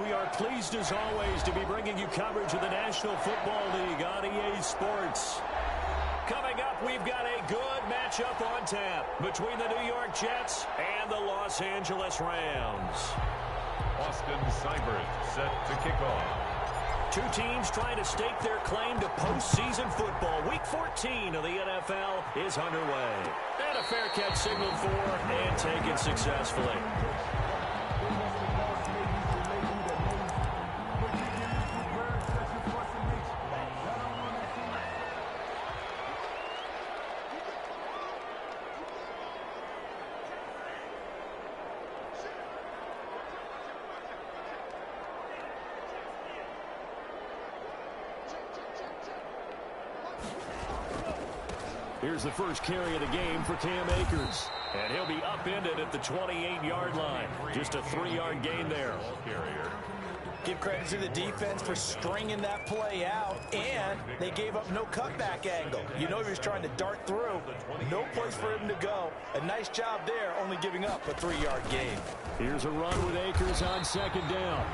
We are pleased as always to be bringing you coverage of the National Football League on EA Sports. Coming up, we've got a good matchup on tap between the New York Jets and the Los Angeles Rams. Austin Seibert set to kick off. Two teams trying to stake their claim to postseason football. Week 14 of the NFL is underway. And a fair catch signaled for and taken successfully. Here's the first carry of the game for Cam Akers. And he'll be upended at the 28-yard line. Just a 3-yard gain there. Give credit to the defense for stringing that play out, and they gave up no cutback angle. You know he was trying to dart through. No place for him to go. A nice job there, only giving up a 3-yard gain. Here's a run with Akers on second down.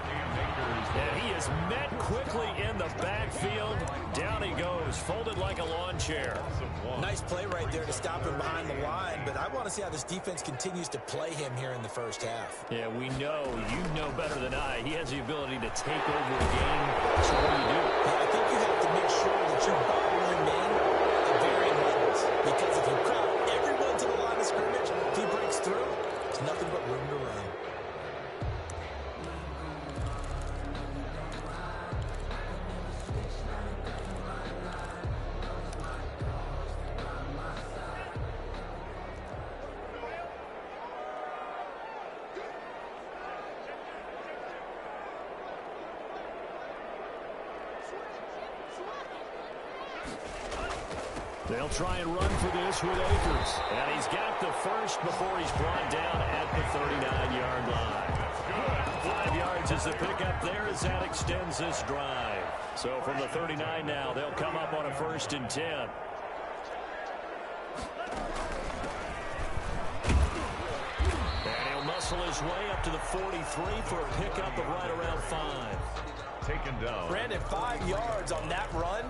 And he is met quickly in the backfield. Down he goes, folded like a lawn chair. Nice play right there to stop him behind the line, but I want to see how this defense continues to play him here in the first half. Yeah, we know, you know better than I, he has the ability to take over a game. So what do? Yeah, I think you have to make sure that you bottle him in at varying levels, because if you crowd everyone to the line of scrimmage, if he breaks through, there's nothing but room to run. They'll try and run for this with Akers. And he's got the first before he's brought down at the 39-yard line. 5 yards is the pickup there as that extends this drive. So from the 39 now, they'll come up on a 1st and 10. And he'll muscle his way up to the 43 for a pickup of right around 5. Taken down. Brandon, 5 yards on that run.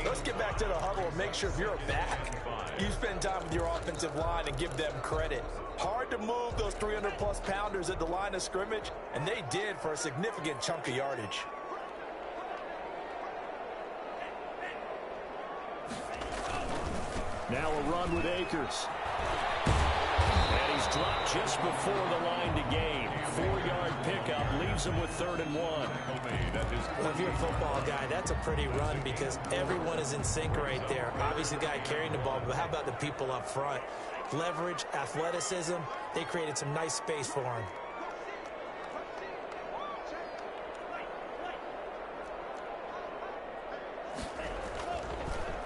Let's get back to the huddle and make sure if you're back, you spend time with your offensive line and give them credit. Hard to move those 300-plus pounders at the line of scrimmage, and they did for a significant chunk of yardage. Now a run with Akers. And he's dropped just before the line to gain. 4-yard pickup leaves him with 3rd and 1. Well, if you're a football guy, that's a pretty run because everyone is in sync right there. Obviously, the guy carrying the ball, but how about the people up front? Leverage, athleticism, they created some nice space for him.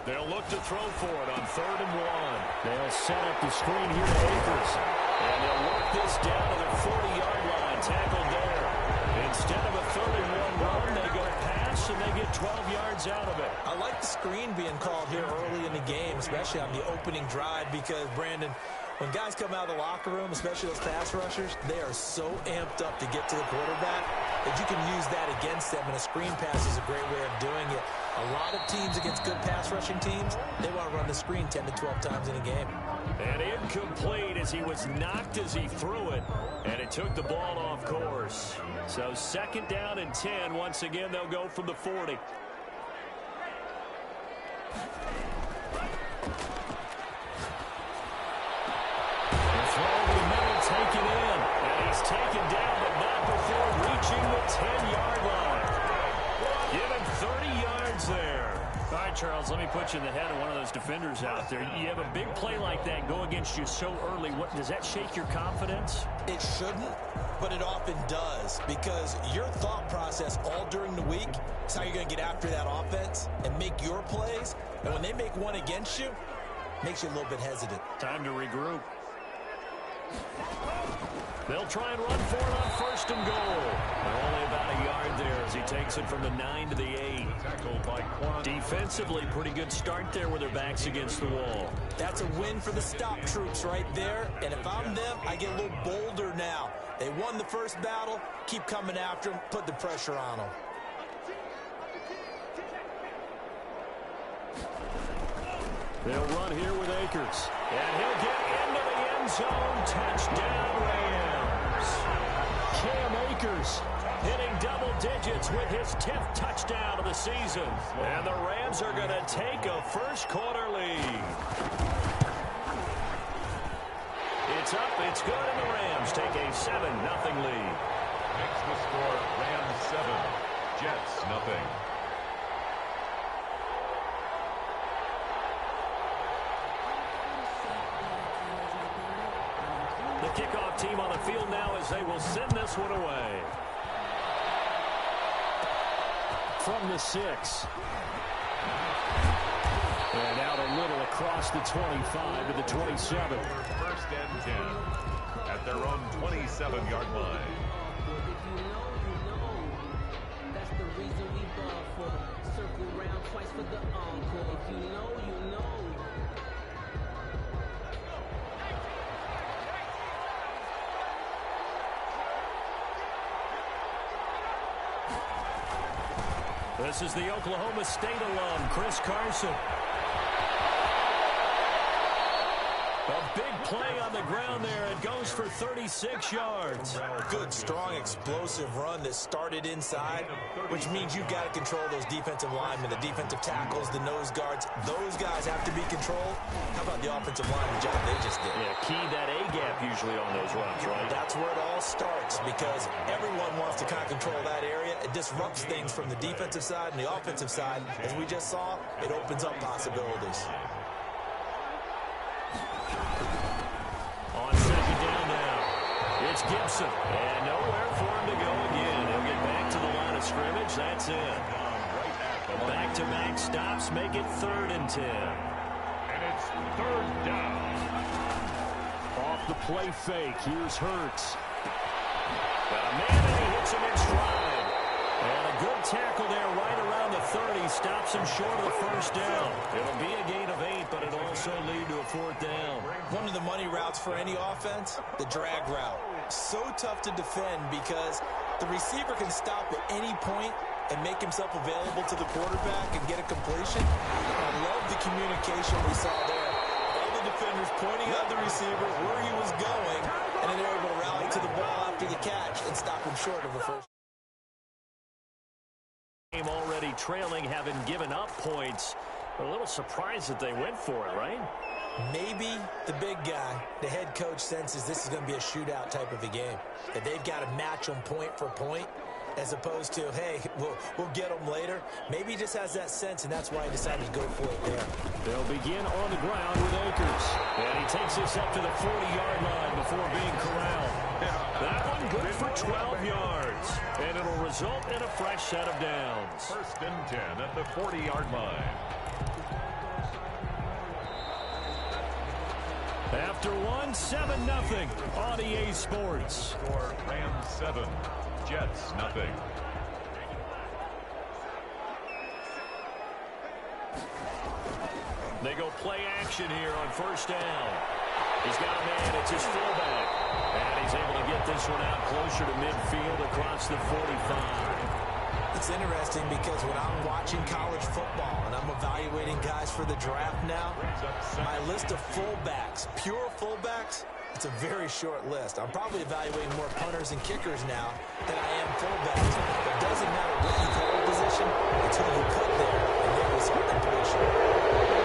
They'll look to throw for it on 3rd and 1. They'll set up the screen here to Akers. And they'll work this down to the 40-yard line. Tackled there. Instead of a 3rd and 1 run, they go pass, and they get 12 yards out of it. I like the screen being called here early in the game, especially on the opening drive, because, Brandon, when guys come out of the locker room, especially those pass rushers, they are so amped up to get to the quarterback that you can use that against them, and a screen pass is a great way of doing it. A lot of teams against good pass rushing teams, they want to run the screen 10 to 12 times in a game. And incomplete as he was knocked as he threw it, and it took the ball off course. So 2nd down and 10. Once again, they'll go from the 40. Taken in, and he's taken down, but not before reaching the 10-yard line. Give him 30 yards there. All right, Charles, let me put you in the head of one of those defenders out there. You have a big play like that go against you so early. What does that shake your confidence? It shouldn't, but it often does, because your thought process all during the week is how you're going to get after that offense and make your plays. And when they make one against you, it makes you a little bit hesitant. Time to regroup. They'll try and run for it on first and goal. They're only about a yard there as he takes it from the 9 to the 8. Tackled by Quan. Defensively, pretty good start there with their backs against the wall. That's a win for the stop troops right there. And if I'm them, I get a little bolder now. They won the first battle. Keep coming after them. Put the pressure on them. They'll run here with Akers. And he'll get into the end zone. Touchdown, Rams. Cam Akers hitting double digits with his 10th touchdown of the season. And the Rams are going to take a first quarter lead. It's up, it's good, and the Rams take a 7-0 lead. Makes the score Rams 7, Jets 0. The kickoff team on the field now as they will send this one away. From the 6. And out a little across the 25 to the 27. First and 10 at their own 27-yard line. That's the reason we ball for. Circle round twice for the encore. If you know, you know. This is the Oklahoma State alum, Chris Carson. A big play on the ground there. It goes for 36 yards. Good, strong, explosive run that started inside, which means you've got to control those defensive linemen, the defensive tackles, the nose guards. Those guys have to be controlled. How about the offensive lineman job they just did? Yeah, key that A-gap usually on those runs, right? That's where it all starts because everyone wants to kind of control that area. It disrupts things from the defensive side and the offensive side. As we just saw, it opens up possibilities. On second down now, it's Gibson. And nowhere for him to go again. He'll get back to the line of scrimmage. That's it. Back-to-back stops make it 3rd and 10. And it's 3rd down. Off the play fake, here's Hurts. Got a man and he hits him in stride. And a good tackle there right around the 30. Stops him short of the first down. It'll be a gain of 8, but it'll also lead to a 4th down. One of the money routes for any offense, the drag route. So tough to defend because the receiver can stop at any point and make himself available to the quarterback and get a completion. I love the communication we saw there. All the defenders pointing out the receiver where he was going, and then they're able to rally to the ball after the catch and stop him short of the first. Already trailing, having given up points. A little surprised that they went for it, right? Maybe the big guy, the head coach, senses this is going to be a shootout type of a game. That they've got to match them point for point as opposed to, hey, we'll get them later. Maybe he just has that sense, and that's why he decided to go for it there. They'll begin on the ground with Akers. And he takes this up to the 40-yard line before being corralled. That one good for 12 yards. And it'll result in a fresh set of downs. 1st and 10 at the 40-yard line. After 7-0 on EA Sports. Score Rams 7, Jets 0. They go play action here on first down. He's got a man. It's his fullback. And he's able to get this one out closer to midfield across the 45. It's interesting because when I'm watching college football and I'm evaluating guys for the draft now, my list of fullbacks, pure fullbacks, it's a very short list. I'm probably evaluating more punters and kickers now than I am fullbacks. It doesn't matter what you call the position, it's who you put there, and there was some completion.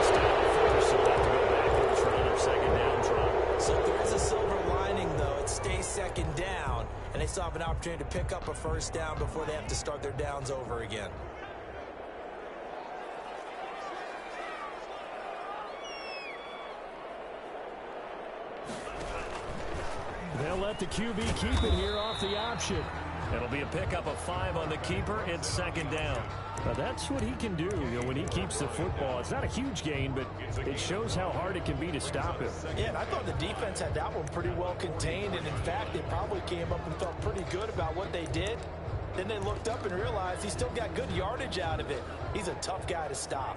Still first, so they have to go backwards for another second down try. So if there is a silver lining, though, it stays second down, and they still have an opportunity to pick up a first down before they have to start their downs over again. They'll let the QB keep it here off the option. It'll be a pickup of 5 on the keeper. It's second down. Now that's what he can do, when he keeps the football. It's not a huge gain, but it shows how hard it can be to stop him. Yeah, and I thought the defense had that one pretty well contained, and in fact, they probably came up and felt pretty good about what they did. Then they looked up and realized he still got good yardage out of it. He's a tough guy to stop.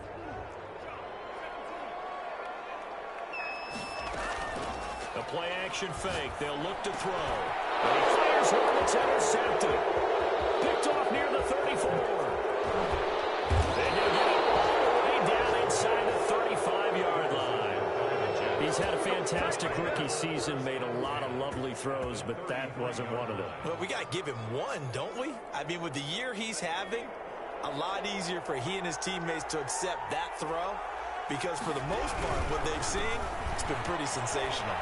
The play-action fake. They'll look to throw. And he fires one that's intercepted. Picked off near the 34. They do get it all the way down inside the 35-yard line. He's had a fantastic rookie season, made a lot of lovely throws, but that wasn't one of them. Well, we got to give him one, don't we? I mean, with the year he's having, a lot easier for he and his teammates to accept that throw, because for the most part, what they've seen, it's been pretty sensational.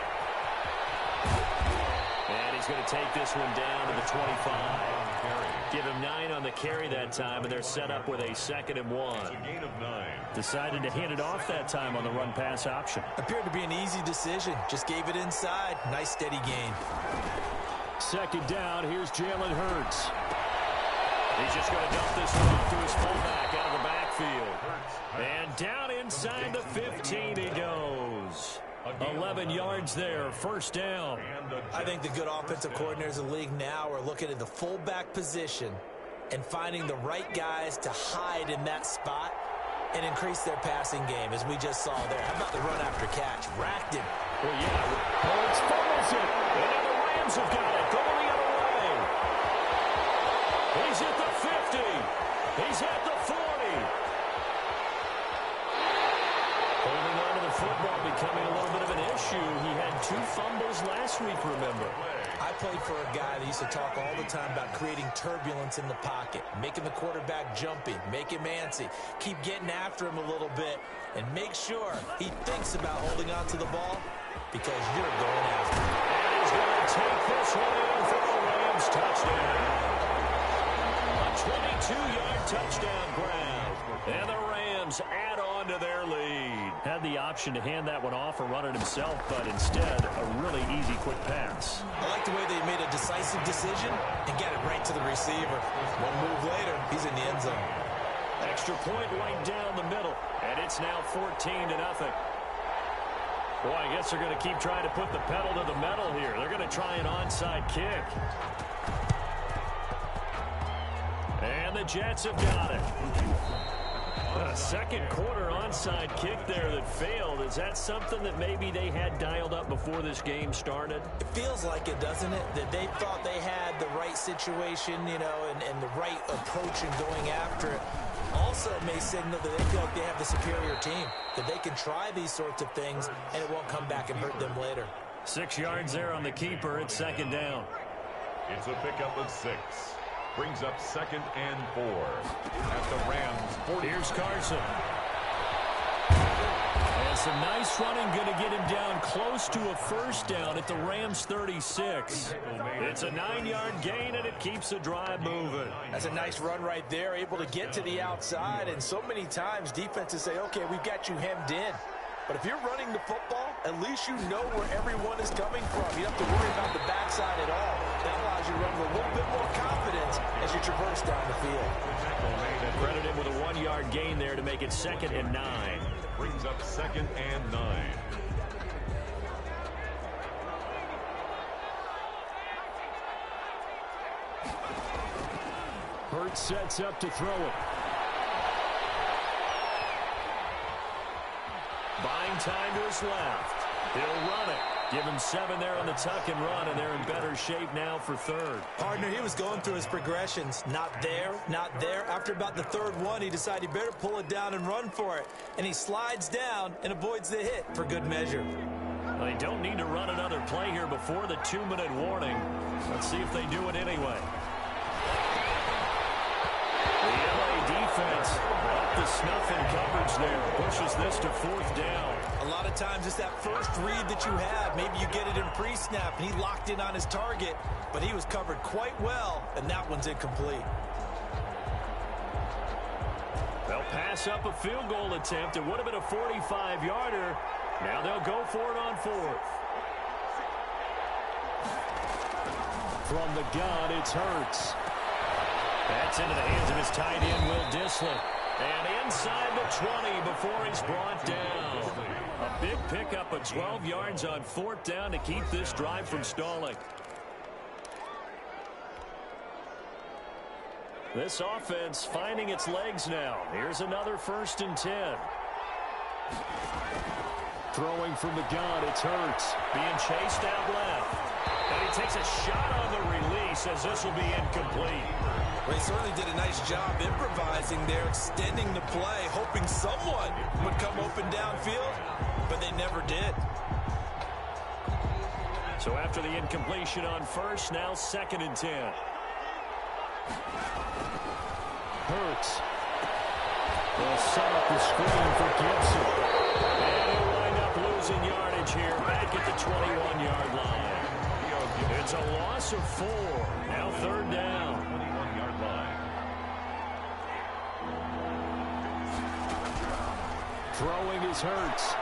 And he's going to take this one down to the 25. Give him 9 on the carry that time, and they're set up with a 2nd and 1. It's a gain of 9. Decided to hand it off that time on the run-pass option. Appeared to be an easy decision. Just gave it inside. Nice, steady gain. Second down, here's Jalen Hurts. He's just going to dump this one off to his fullback out of the backfield. And down inside the 15 he goes. 11 yards there, first down. I think the good offensive coordinators in the league now are looking at the fullback position and finding the right guys to hide in that spot and increase their passing game, as we just saw there. How about the run after catch? Racked him. Well, yeah. Hurts fumbles it. And now the Rams have got it. Going the other way. He's at the 50. He's at the 40. Holding on to the football becoming a little bit of an issue. He had 2 fumbles last week, remember. I played for a guy that used to talk all the time about creating turbulence in the pocket, making the quarterback jumpy, make him antsy, keep getting after him a little bit, and make sure he thinks about holding on to the ball because you're going after him. And he's going to take this one in for the Rams touchdown. A 22-yard touchdown grab. And the Rams add on to their lead. Had the option to hand that one off or run it himself, but instead, a really easy, quick pass. I like the way they made a decisive decision and get it right to the receiver. One move later, he's in the end zone. Extra point right down the middle, and it's now 14-0. Boy, I guess they're going to keep trying to put the pedal to the metal here. They're going to try an onside kick. And the Jets have got it. A second quarter onside kick there that failed. Is that something that maybe they had dialed up before this game started? It feels like it, doesn't it? That they thought they had the right situation, and the right approach in going after it. Also may signal that they feel like they have the superior team, that they can try these sorts of things, and it won't come back and hurt them later. 6 yards there on the keeper. It's second down. It's a pickup of 6. Brings up 2nd and 4 at the Rams 40. Here's Carson. And some nice running, going to get him down close to a first down at the Rams 36. It's a 9-yard gain, and it keeps the drive moving. That's a nice run right there, able to get to the outside, and so many times defenses say, okay, we've got you hemmed in. But if you're running the football, at least you know where everyone is coming from. You don't have to worry about the backside at all. That allows you to run with a little bit more confidence as you traverse down the field. Credit him with a 1-yard gain there to make it 2nd and 9. Brings up 2nd and 9. Hurts sets up to throw it. Buying time to his left. He'll run it. Give him 7 there on the tuck and run, and they're in better shape now for third. Partner, he was going through his progressions. Not there, not there. After about the third one, he decided he better pull it down and run for it. And he slides down and avoids the hit for good measure. They don't need to run another play here before the 2-minute warning. Let's see if they do it anyway. The LA defense up the snuff in coverage there. Pushes this to 4th down. A lot of times it's that first read that you have. Maybe you get it in pre-snap, and he locked in on his target, but he was covered quite well, and that one's incomplete. They'll pass up a field goal attempt. It would have been a 45-yarder. Now they'll go for it on 4th. From the gun, it's Hurts. That's into the hands of his tight end, Will Dissly. And inside the 20 before he's brought down. A big pickup of 12 yards on 4th down to keep this drive from stalling. This offense finding its legs now. Here's another 1st and 10. Throwing from the gun, it's Hurts. Being chased out left. And he takes a shot on the release as this will be incomplete. Well, he certainly did a nice job improvising there, extending the play, hoping someone would come open downfield, but they never did. So after the incompletion on 1st, now 2nd and 10. Hurts. They'll set up the screen for Gibson. And he'll wind up losing yardage here back at the 21-yard line. It's a loss of 4. Now 3rd down. 21-yard line. Throwing is Hurts.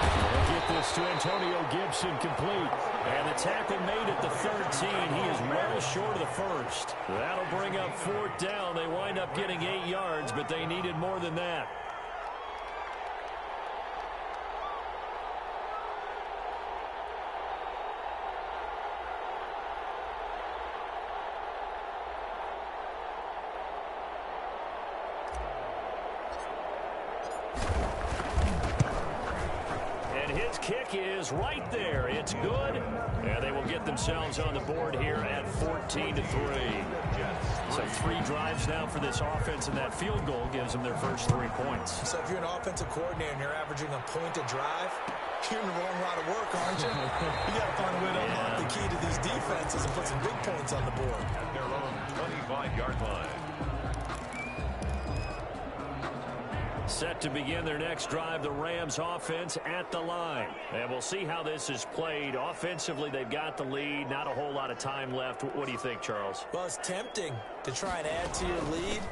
They'll get this to Antonio Gibson complete. And the tackle made at the 13. He is well short of the 1st. That'll bring up 4th down. They wind up getting 8 yards, but they needed more than that. Kick is right there. It's good. And they will get themselves on the board here at 14-3. So 3 drives now for this offense, and that field goal gives them their first 3 points. So if you're an offensive coordinator and you're averaging a point a drive, you're in the wrong line of work, aren't you? You got to find a way to unlock the key to these defenses and put some big points on the board. At their own 25-yard line. Set to begin their next drive, the Rams offense at the line. And we'll see how this is played. Offensively, they've got the lead. Not a whole lot of time left. What do you think, Charles? Well, it's tempting to try and add to your lead,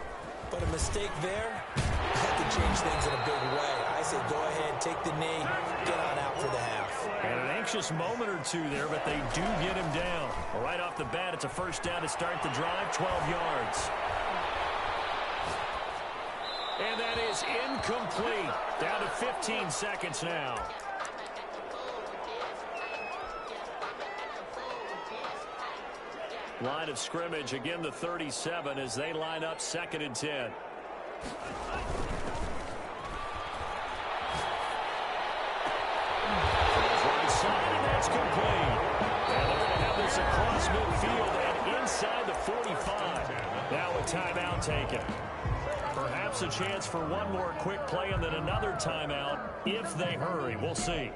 but a mistake there, that could change things in a big way. I say go ahead, take the knee, get on out for the half. And an anxious moment or two there, but they do get him down. Right off the bat, it's a 1st down to start the drive, 12 yards. And that is incomplete. Down to 15 seconds now. Line of scrimmage, again the 37 as they line up 2nd and 10. Right side, and that's complete. And they're going to have this across midfield and inside the 45. Now a timeout taken. Perhaps a chance for one more quick play and then another timeout if they hurry. We'll see.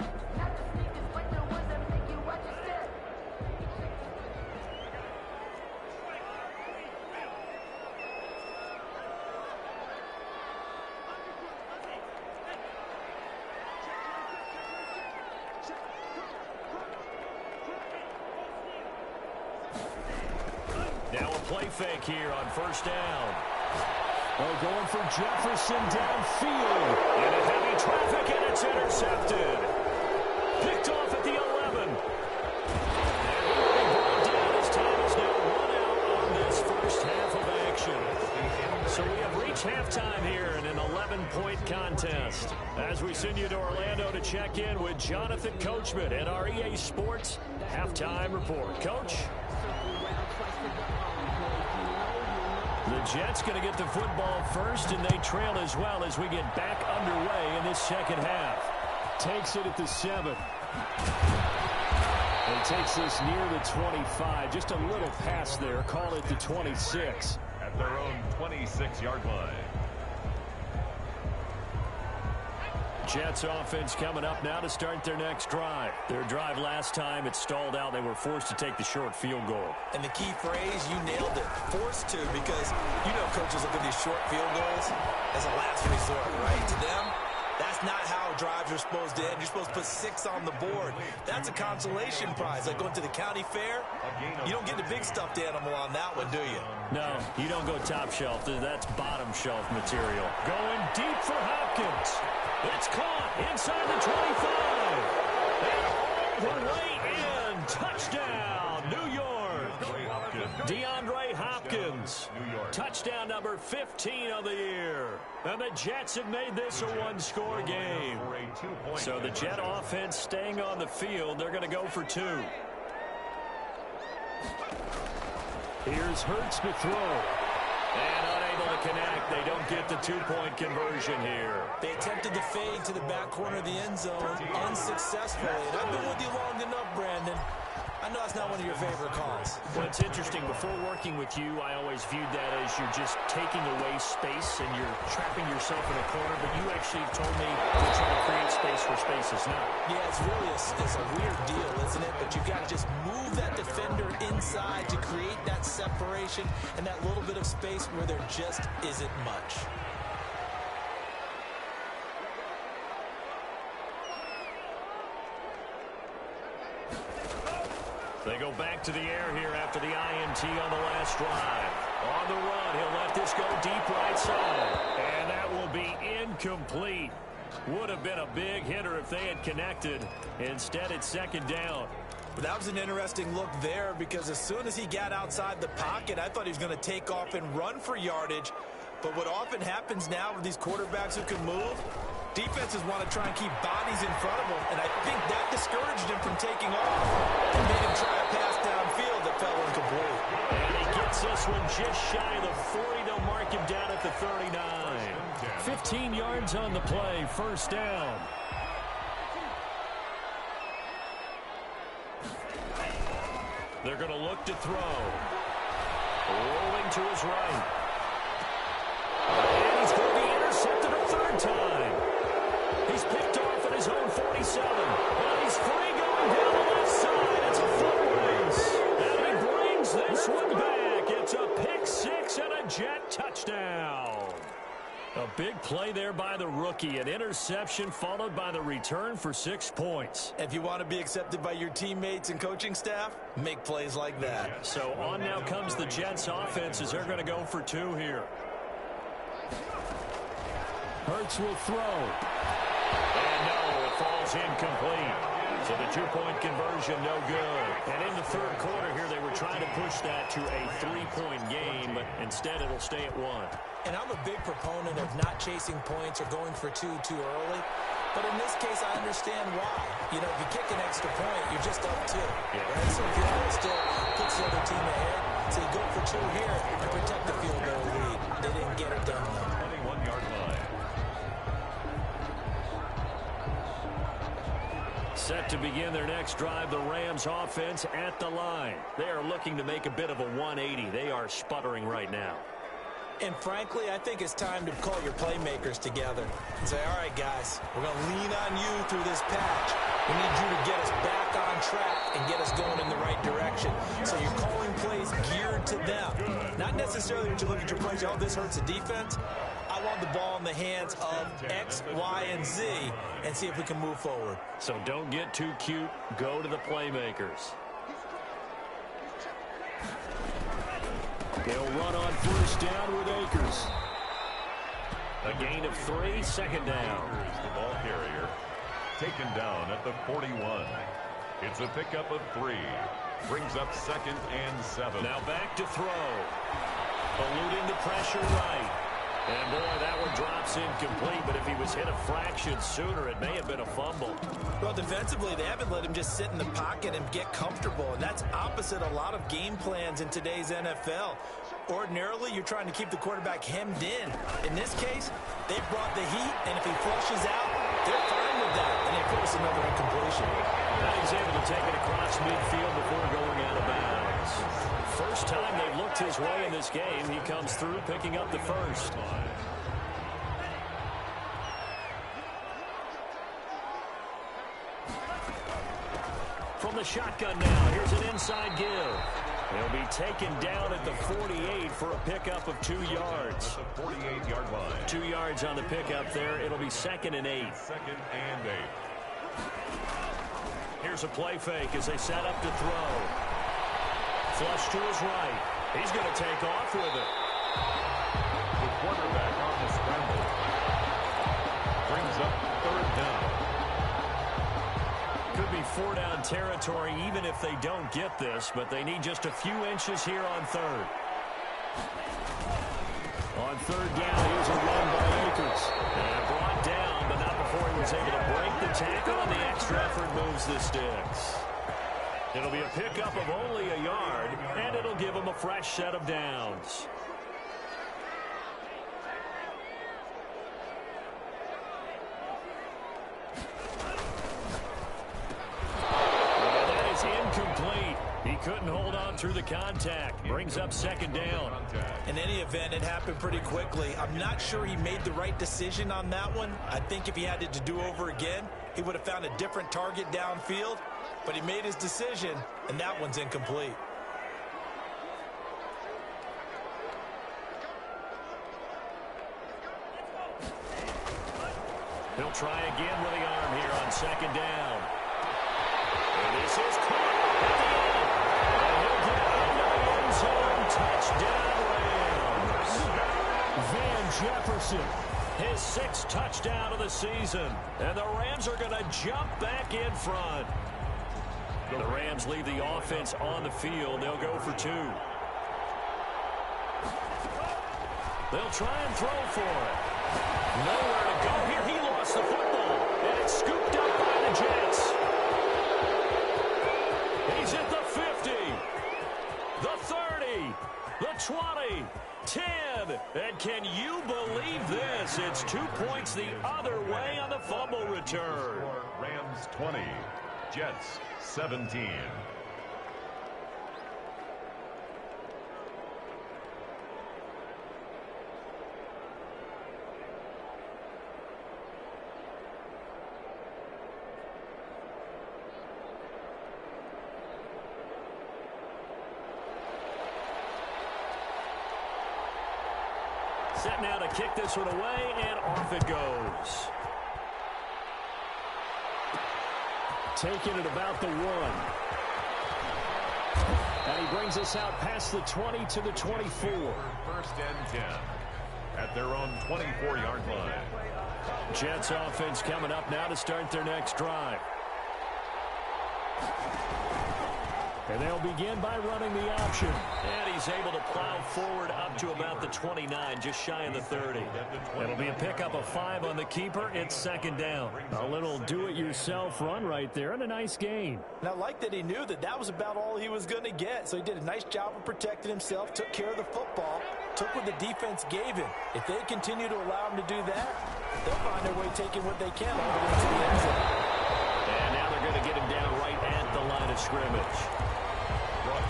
Now a play fake here on 1st down. Oh, going for Jefferson downfield. And a heavy traffic, and it's intercepted. Picked off at the 11. And he will be brought down as time is now run out on this first half of action. So we have reached halftime here in an 11-point contest. As we send you to Orlando to check in with Jonathan Coachman at our EA Sports Halftime Report. Coach? The Jets going to get the football first, and they trail as well as we get back underway in this second half. Takes it at the 7. And takes this near the 25. Just a little pass there. Call it the 26. At their own 26-yard line. Jets offense coming up now to start their next drive. Their drive last time, it stalled out. They were forced to take the short field goal. And the key phrase, you nailed it. Forced to, because you know coaches look at these short field goals as a last resort, right? To them, that's not how drives are supposed to end. You're supposed to put 6 on the board. That's a consolation prize. Like going to the county fair, you don't get the big stuffed animal on that one, do you? No, you don't go top shelf. That's bottom shelf material. Going deep for Hopkins. It's caught inside the 25. And all the way in. Touchdown, New York. DeAndre Hopkins, touchdown number 15 of the year. And the Jets have made this a one-score game. So the Jet offense staying on the field. They're going to go for 2. Here's Hurts to throw. And unable to connect. They don't get the 2-point conversion here. They attempted to fade to the back corner of the end zone unsuccessfully. And I've been with you long enough, Brandon. I know it's not one of your favorite calls. Well, it's interesting. Before working with you, I always viewed that as you're just taking away space and you're trapping yourself in a corner. But you actually told me you're trying to create space where space is not. Yeah, it's really it's a weird deal, isn't it? But you've got to just move that defender inside to create that separation and that little bit of space where there just isn't much. They go back to the air here after the INT on the last drive. On the run, he'll let this go deep right side. And that will be incomplete. Would have been a big hitter if they had connected. Instead, it's second down. But that was an interesting look there because as soon as he got outside the pocket, I thought he was going to take off and run for yardage. But what often happens now with these quarterbacks who can move, defenses want to try and keep bodies in front of them, and I think that discouraged him from taking off and made him try a pass downfield that fell incomplete. And he gets this one just shy of the 40. They'll mark him down at the 39. 15 yards on the play, first down. They're going to look to throw. Rolling to his right. And he's going to be intercepted a third time. He's picked off at his own 47. And he's free going down the left side. It's a foot race. And he brings this one back. It's a pick six and a Jet touchdown. A big play there by the rookie. An interception followed by the return for 6 points. If you want to be accepted by your teammates and coaching staff, make plays like that. So on now comes the Jets offense as they're going to go for 2 here. Hurts will throw. And no, it falls incomplete. So the 2-point conversion, no good. And in the third quarter here, they were trying to push that to a 3-point game, but instead it'll stay at 1. And I'm a big proponent of not chasing points or going for 2 too early. But in this case, I understand why. You know, if you kick an extra point, you're just up 2. Yeah. Right? So if you hold still, puts the other team ahead. So you go for 2 here and protect the field goal lead. They didn't get it done, though. 21-yard line. Set to begin their next drive, the Rams offense at the line. They are looking to make a bit of a 180. They are sputtering right now. And frankly, I think it's time to call your playmakers together and say, all right, guys, we're going to lean on you through this patch. We need you to get us back on track and get us going in the right direction. So you're calling plays geared to them. Not necessarily when you look at your plays, oh, this hurts the defense. I want the ball in the hands of X, Y, and Z and see if we can move forward. So don't get too cute. Go to the playmakers. They'll run on first down with Akers. A gain of 3, second down. Here's the ball carrier. Taken down at the 41. It's a pickup of 3. Brings up 2nd and 7. Now back to throw. Eluding the pressure right. And boy, that one drops incomplete, but if he was hit a fraction sooner, it may have been a fumble. Well, defensively, they haven't let him just sit in the pocket and get comfortable, and that's opposite a lot of game plans in today's NFL. Ordinarily, you're trying to keep the quarterback hemmed in. In this case, they brought the heat, and if he flushes out, they're fine with that, and they force another incompletion. Now he's able to take it across midfield before going out of bounds. First time they've looked his way in this game, he comes through picking up the first. From the shotgun now, here's an inside give. He'll be taken down at the 48 for a pickup of 2 yards. The 48-yard line. 2 yards on the pickup there. It'll be 2nd and 8. 2nd and 8. Here's a play fake as they set up to throw. Flush to his right. He's going to take off with it. The quarterback on the scramble. Brings up 3rd down. Could be be 4-down territory even if they don't get this, but they need just a few inches here on third. On third down, here's a run by Akers. And brought down, but not before he was able to break the tackle, and the extra effort moves the sticks. It'll be a pickup of only a yard, and it'll give them a fresh set of downs. And that is incomplete. He couldn't hold on through the contact. Brings up second down. In any event, it happened pretty quickly. I'm not sure he made the right decision on that one. I think if he had it to do over again, he would have found a different target downfield. But he made his decision, and that one's incomplete. He'll try again with the arm here on second down. And this is caught at the end. And he'll get into the end zone. Touchdown, Rams. Van Jefferson, his 6th touchdown of the season. And the Rams are going to jump back in front. The Rams leave the offense on the field. They'll go for 2. They'll try and throw for it. Nowhere to go here. He lost the football. And it's scooped up by the Jets. He's at the 50. The 30. The 20. 10. And can you believe this? It's 2 points the other way on the fumble return. Rams 20. Jets 17. Set now to kick this one away, and off it goes. Taking it about the 1. And he brings us out past the 20 to the 24. 1st and 10 at their own 24-yard line. Jets offense coming up now to start their next drive. And they'll begin by running the option. And he's able to plow forward up to about the 29, just shy of the 30. It'll be a pickup of 5 on the keeper. It's second down. A little do-it-yourself run right there, and a nice gain. And I like that he knew that that was about all he was going to get. So he did a nice job of protecting himself, took care of the football, took what the defense gave him. If they continue to allow him to do that, they'll find their way taking what they can all the way to the end zone. And now they're going to get him down right at the line of scrimmage.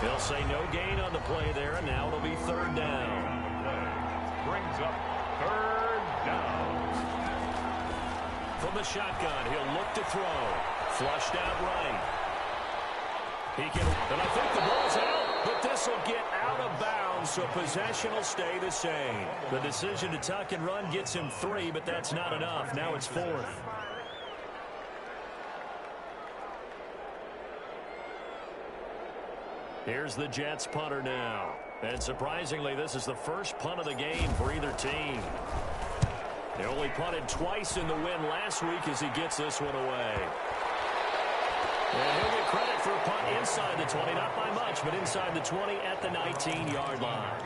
They'll say no gain on the play there, and now it'll be third down. Brings up third down. From the shotgun, he'll look to throw. Flushed out right. He can, and I think the ball's out, but this will get out of bounds, so possession will stay the same. The decision to tuck and run gets him 3, but that's not enough. Now it's 4th. Here's the Jets punter now. And surprisingly, this is the first punt of the game for either team. They only punted twice in the win last week as he gets this one away. And he'll get credit for a punt inside the 20. Not by much, but inside the 20 at the 19-yard line.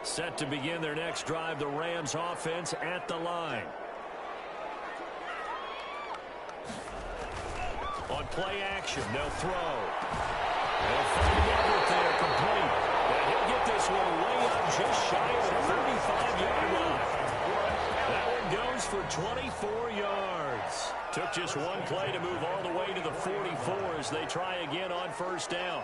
Set to begin their next drive, the Rams offense at the line. On play action, they'll throw. They'll find Everett there, complete. And he'll get this one way up just shy of the 35-yard line. That one goes for 24 yards. Took just one play to move all the way to the 44 as they try again on first down.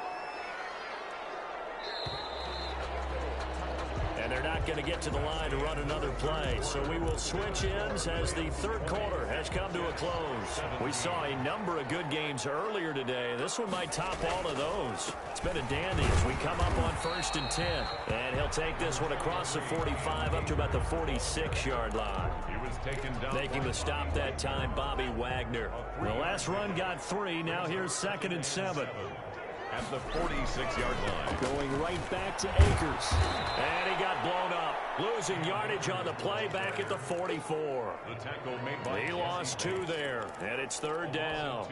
And they're not going to get to the line to run another play. So we will switch ends as the third quarter has come to a close. We saw a number of good games earlier today. This one might top all of those. It's been a dandy as we come up on 1st and 10. And he'll take this one across the 45 up to about the 46-yard line. He was taken down. Making the stop that time, Bobby Wagner. The last run got 3. Now here's 2nd and 7. at the 46-yard line. Going right back to Akers. And he got blown up. Losing yardage on the play back at the 44. The tackle made by He lost 2 there, and it's third down.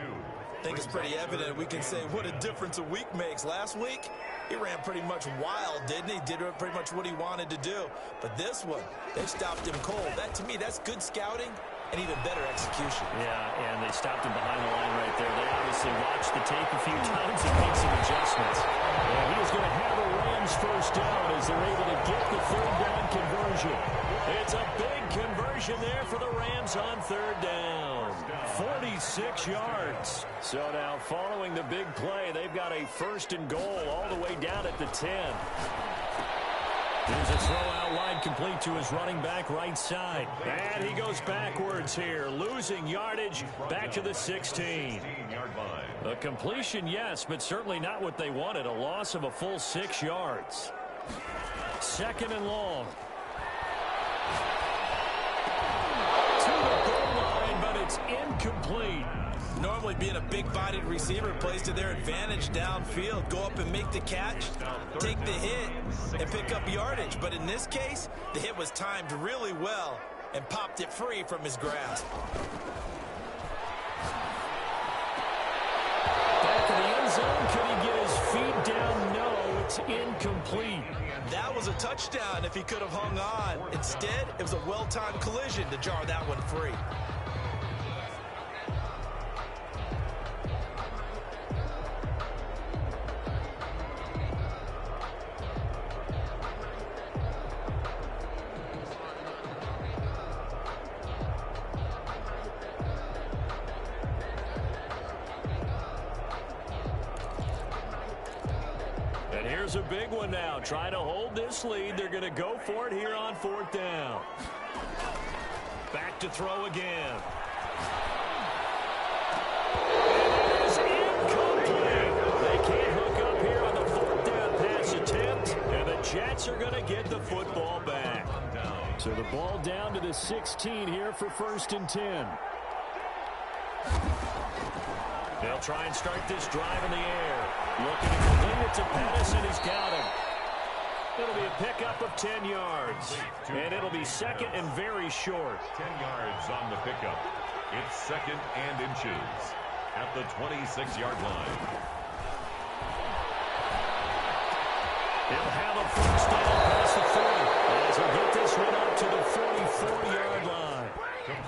I think it's pretty evident. We can say what a difference a week makes. Last week, he ran pretty much wild, didn't he? Did pretty much what he wanted to do. But this one, they stopped him cold. That, to me, that's good scouting and even better execution. Yeah, and they stopped him behind the line right there. They obviously watched the tape a few times and made some adjustments. And he is going to have a Rams first down as they're able to get the third down conversion. It's a big conversion there for the Rams on third down. 46 yards. So now following the big play, they've got a first and goal all the way down at the 10. There's a throw out wide complete to his running back right side. And he goes backwards here, losing yardage back to the 16. A completion, yes, but certainly not what they wanted. A loss of a full 6 yards. Second and long. To the goal line, but it's incomplete. Normally being a big-bodied receiver plays to their advantage downfield. Go up and make the catch, take the hit, and pick up yardage. But in this case, the hit was timed really well and popped it free from his grasp. Back in the end zone, could he get his feet down? No, it's incomplete. That was a touchdown if he could have hung on. Instead, it was a well-timed collision to jar that one free. And here's a big one now. Trying to hold this lead. They're going to go for it here on fourth down. Back to throw again. It is incomplete. They can't hook up here on the fourth down pass attempt. And the Jets are going to get the football back. So the ball down to the 16 here for first and 10. They'll try and start this drive in the air. Looking to complete it to Pettis, and he's got him. It'll be a pickup of 10 yards. And it'll be second and very short. 10 yards on the pickup. It's second and inches at the 26-yard line. He'll have a first down past the 40. As he'll get this one up to the 44-yard line.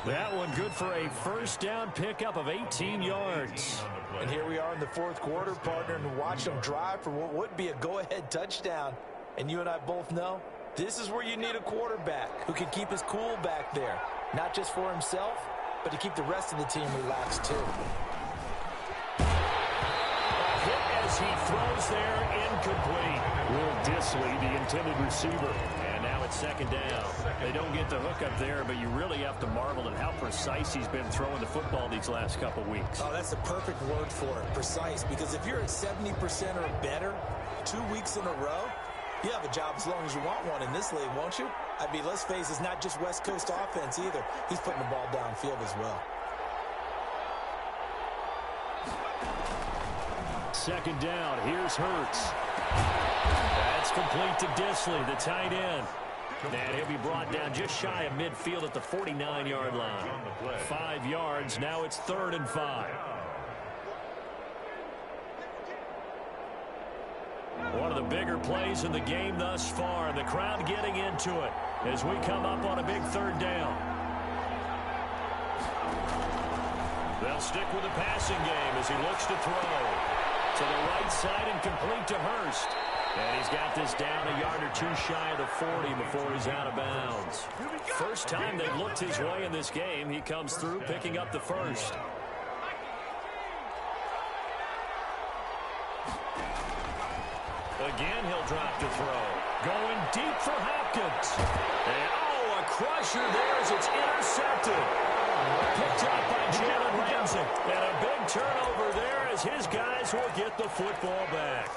That one good for a first down pickup of 18 yards. And here we are in the fourth quarter, partner, and watch them drive for what would be a go-ahead touchdown. And you and I both know this is where you need a quarterback who can keep his cool back there. Not just for himself, but to keep the rest of the team relaxed too. A hit as he throws there, incomplete. Will Dissly, the intended receiver. And now it's second down. They don't get the hook up there, but you really have to marvel at how precise he's been throwing the football these last couple weeks. Oh, that's the perfect word for it, precise. Because if you're at 70% or better 2 weeks in a row, you have a job as long as you want one in this league, won't you? I mean, let's face it, it's not just West Coast offense either. He's putting the ball downfield as well. Second down, here's Hurts. That's complete to Dissly, the tight end. And he'll be brought down just shy of midfield at the 49-yard line. 5 yards, now it's 3rd and 5. One of the bigger plays in the game thus far, and the crowd getting into it as we come up on a big third down. They'll stick with the passing game as he looks to throw. To the right side and complete to Hurst. And he's got this down a yard or two shy of the 40 before he's out of bounds. First time they've looked his way in this game. He comes through picking up the first. Again, he'll drop to throw. Going deep for Hopkins. And, oh, a crusher there as it's intercepted. Picked up by Jalen Ramsey. And a big turnover there as his guys will get the football back.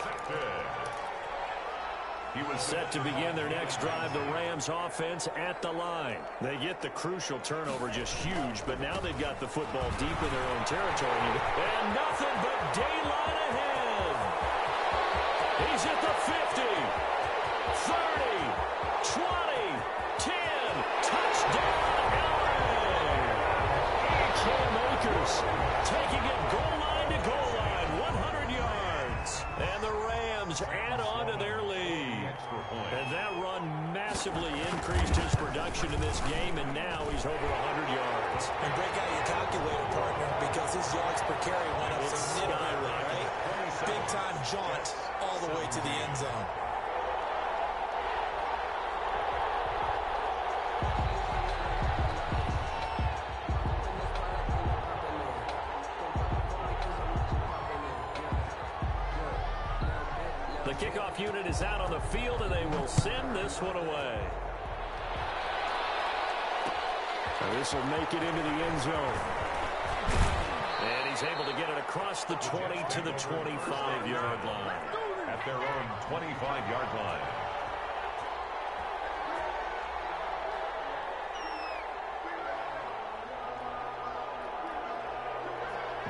He was set to begin their next drive, the Rams offense at the line. They get the crucial turnover, just huge, but now they've got the football deep in their own territory. And nothing but daylight ahead. He's at the 50, 30, 20, 10. Touchdown, LA! Cam Akers taking it goal line to goal line, 100 yards. And the Rams add on to their lead. And that run massively increased his production in this game, and now he's over 100 yards. And break out your calculator, partner, because his yards per carry went up significantly, right? Big-time jaunt all the way to the end zone. The kickoff unit is out on the field, and they will send this one away. And this will make it into the end zone. And he's able to get it across the 20 to the 25-yard line. At their own 25-yard line.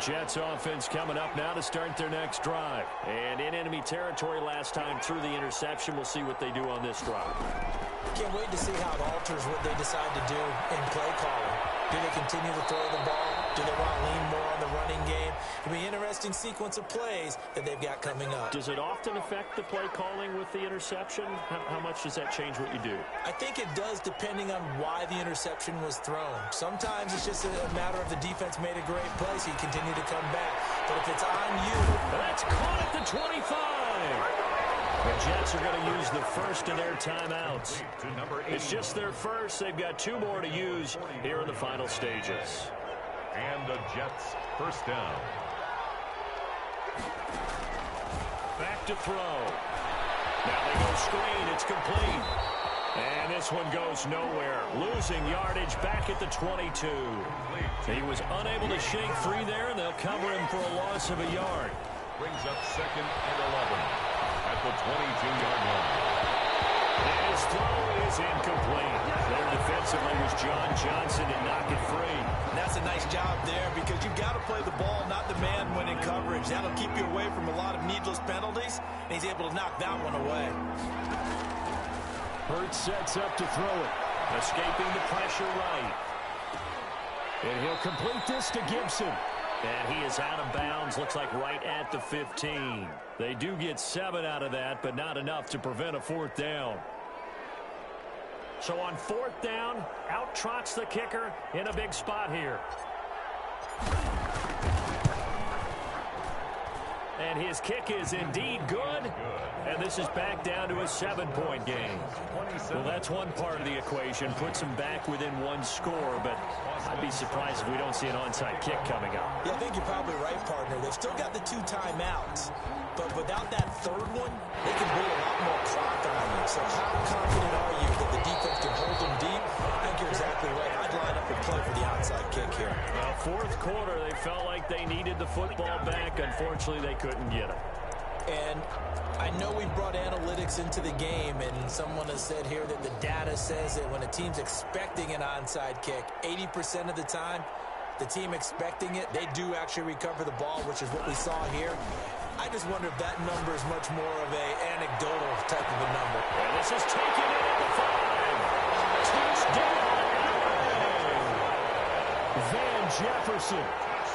Jets offense coming up now to start their next drive. And in enemy territory last time through the interception. We'll see what they do on this drive. Can't wait to see how it alters what they decide to do in play calling. Do they continue to throw the ball? Do they want to lean more on the running game? It'll be an interesting sequence of plays that they've got coming up. Does it often affect the play calling with the interception? How much does that change what you do? I think it does, depending on why the interception was thrown. Sometimes it's just a matter of the defense made a great play, so you continue to come back. But if it's on you... That's caught at the 25. The Jets are going to use the first of their timeouts. It's just their first. They've got 2 more to use here in the final stages. And the Jets first down. Back to throw. Now they go screen. It's complete. And this one goes nowhere. Losing yardage back at the 22. He was unable to shake free there, and they'll cover him for a loss of a yard. Brings up 2nd and 11 at the 22-yard line. And his throw is incomplete. There defensively was John Johnson to knock it free. And that's a nice job there, because you've got to play the ball, not the man when in coverage. That'll keep you away from a lot of needless penalties, and he's able to knock that one away. Hurts sets up to throw it. Escaping the pressure right. And he'll complete this to Gibson. And he is out of bounds, looks like right at the 15. They do get 7 out of that, but not enough to prevent a 4th down. So on 4th down, out trots the kicker in a big spot here. And his kick is indeed good. And this is back down to a 7-point game. Well, that's one part of the equation. Puts them back within 1 score, but I'd be surprised if we don't see an onside kick coming up. Yeah, I think you're probably right, partner. They've still got the 2 timeouts, but without that 3rd one, they can build a lot more clock on you. So how confident are you that the defense can hold them deep? I think you're exactly right. I'd line up and play for the onside kick here. Well, 4th quarter, they felt like they needed the football back. Unfortunately, they couldn't get it. And I know we brought analytics into the game, and someone has said here that the data says that when a team's expecting an onside kick, 80% of the time, the team expecting it, they do actually recover the ball, which is what we saw here. I just wonder if that number is much more of a anecdotal type of a number. And this is taken in at the 5. Touchdown! Van Jefferson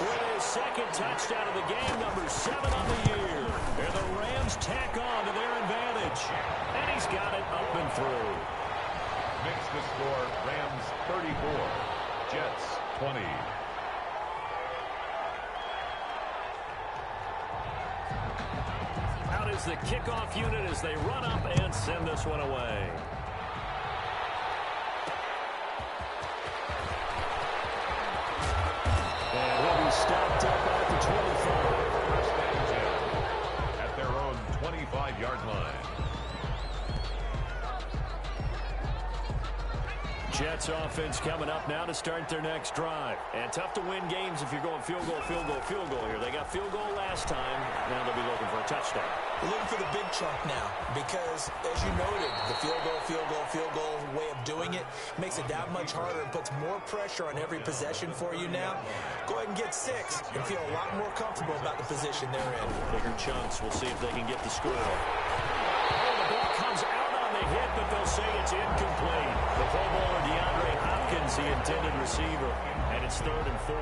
with his 2nd touchdown of the game, number 7 on the year. And the Rams tack on to their advantage. And he's got it up and through. Makes the score Rams 34, Jets 20. Out is the kickoff unit as they run up and send this one away. And he'll be stopped up at the 25. First and 10 at their own 25-yard line. Jets offense coming up now to start their next drive. And tough to win games if you're going field goal, field goal, field goal here. They got field goal last time. Now they'll be looking for a touchdown. We're looking for the big chunk now because, as you noted, the field goal way of doing it makes it that much harder and puts more pressure on every possession for you now. Go ahead and get 6 and feel a lot more comfortable about the position they're in. Bigger chunks. We'll see if they can get the score. Oh, the ball comes out on the hit, but they'll say it's incomplete. The Pro Bowler DeAndre Hopkins, the intended receiver, and it's 3rd and 4.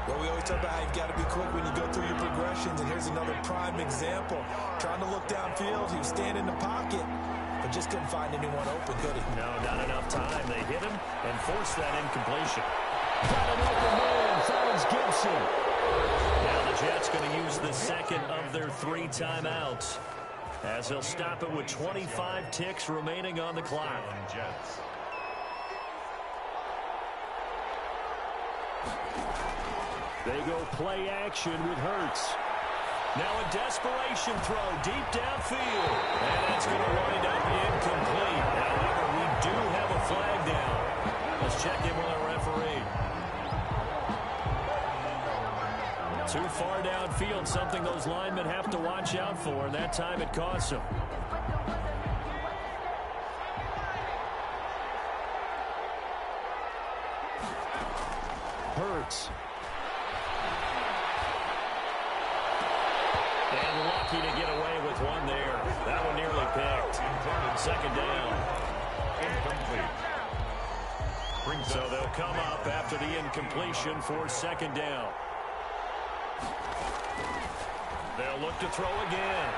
Well, we always talk about how you've got to be quick when you go through your progressions, and here's another prime example. Trying to look downfield, he was standing in the pocket, but just couldn't find anyone open, could he? No, not enough time. They hit him and forced that incompletion. Got an open man, finds Gibson. Now the Jets going to use the second of their 3 timeouts, as they'll stop it with 25 ticks remaining on the clock. Jets. They go play action with Hurts. Now a desperation throw deep downfield. And that's going to wind up incomplete. However, we do have a flag down. Let's check in with our referee. Too far downfield, something those linemen have to watch out for, and that time it costs them. Hurts. And lucky to get away with one there. That one nearly picked. 2nd down. Incomplete. So they'll come up after the incompletion for 2nd down. They'll look to throw again.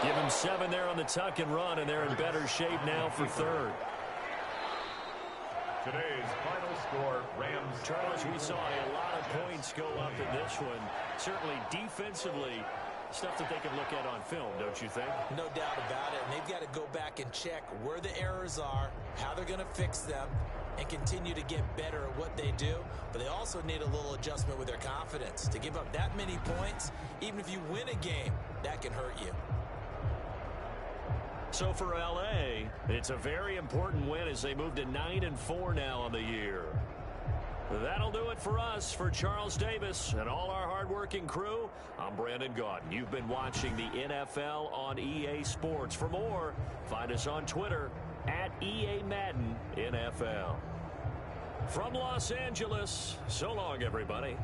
Give him 7 there on the tuck and run, and they're in better shape now for 3rd. Today's final score, Rams. Charles, we saw a lot of points go up in this one. Certainly defensively, stuff that they can look at on film, don't you think? No doubt about it. And they've got to go back and check where the errors are, how they're going to fix them, and continue to get better at what they do. But they also need a little adjustment with their confidence. To give up that many points, even if you win a game, that can hurt you. So for L.A., it's a very important win as they move to 9-4 now on the year. That'll do it for us. For Charles Davis and all our hardworking crew, I'm Brandon Gaudin. You've been watching the NFL on EA Sports. For more, find us on Twitter at EA Madden NFL. From Los Angeles, so long, everybody.